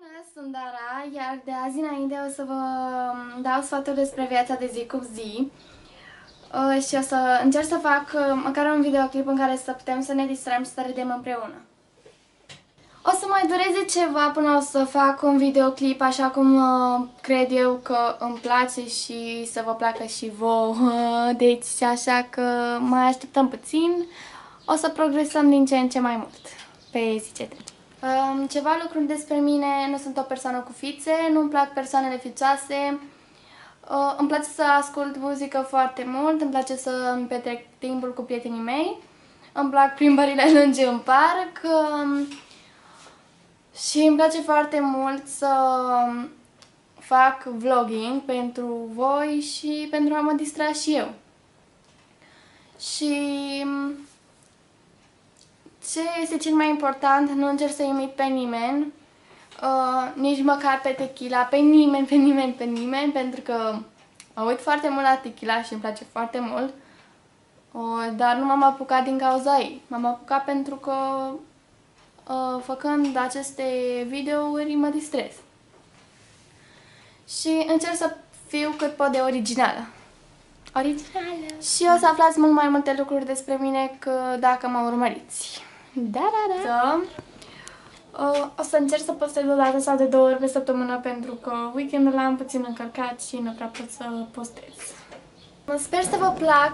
Bună, sunt Dara, iar de azi înainte o să vă dau sfaturi despre viața de zi cu zi și o să încerc să fac măcar un videoclip în care să putem să ne distrăm și să râdem împreună. O să mai dureze ceva până o să fac un videoclip așa cum cred eu că îmi place și să vă placă și vouă, deci așa că mai așteptăm puțin, o să progresăm din ce în ce mai mult pe zi ce trece. Ceva lucruri despre mine: nu sunt o persoană cu fițe, nu-mi plac persoanele fițoase, îmi place să ascult muzică foarte mult, îmi place să îmi petrec timpul cu prietenii mei, îmi plac plimbările lungi în parc și îmi place foarte mult să fac vlogging pentru voi și pentru a mă distra și eu. Și ce este cel mai important, nu încerc să imit pe nimeni, nici măcar pe Tequila, pe nimeni, pentru că mă uit foarte mult la Tequila și îmi place foarte mult, dar nu m-am apucat din cauza ei. M-am apucat pentru că făcând aceste videouri mă distrez. Și încerc să fiu cât pot de originală. Și o să aflați mult mai multe lucruri despre mine dacă mă urmăriți. O să încerc să postez o dată sau de 2 ori pe săptămână, pentru că weekendul am puțin încărcat și nu prea pot să postez. Sper să vă plac,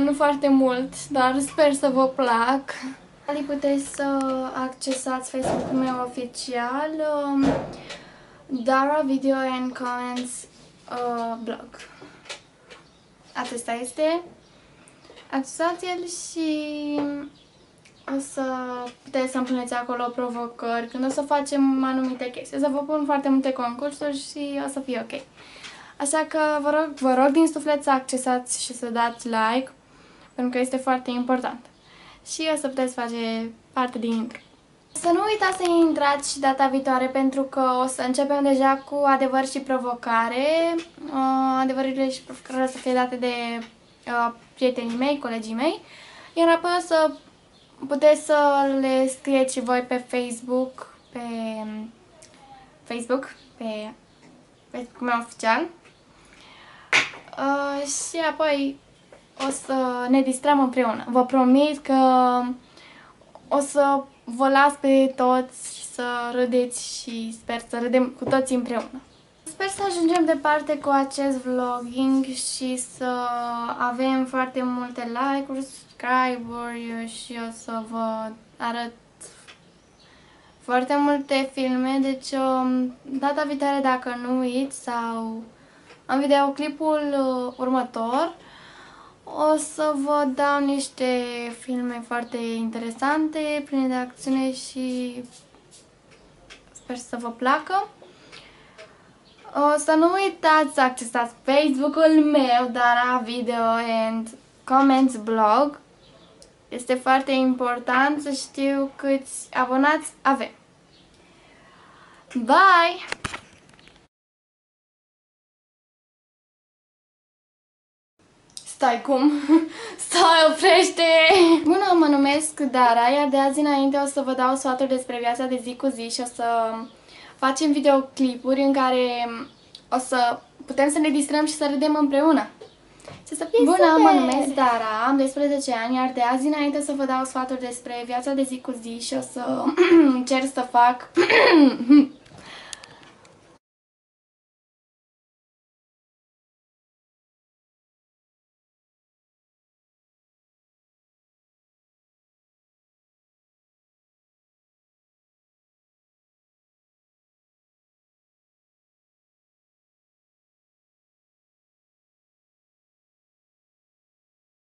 nu foarte mult, dar sper să vă plac. Puteți să accesați Facebook-ul meu oficial, Dara Video and Comments blog. Acesta este. Accesați-l și o să puteți să-mi puneți acolo provocări când o să facem anumite chestii. O să vă pun foarte multe concursuri și o să fie ok. Așa că vă rog din suflet să accesați și să dați like, pentru că este foarte important. Și o să puteți face parte din intro. Să nu uitați să intrați și data viitoare, pentru că o să începem deja cu adevăr și provocare. Adevărurile și provocările o să fie date de prietenii mei, colegii mei. Iar apoi o să puteți să le scrieți și voi pe Facebook, pe Facebook meu oficial. Și apoi o să ne distrăm împreună. Vă promit că o să vă las pe toți să râdeți și sper să râdem cu toți împreună. Sper să ajungem departe cu acest vlogging și să avem foarte multe like-uri, subscribe-uri și o să vă arăt foarte multe filme. Deci data viitoare, dacă nu uiți, sau în videoclipul următor, o să vă dau niște filme foarte interesante, pline de acțiune și sper să vă placă. O să nu uitați să accesați Facebook-ul meu, Dara Video and Comments blog. Este foarte important să știu câți abonați avem. Bye! Stai, cum? Stai, oprește! Bună, mă numesc Dara, iar de azi înainte o să vă dau sfaturi despre viața de zi cu zi și o să facem videoclipuri în care o să putem să ne distrăm și să râdem împreună. Bună, mă numesc Dara, am 12 ani, iar de azi înainte o să vă dau sfaturi despre viața de zi cu zi și o să încerc să fac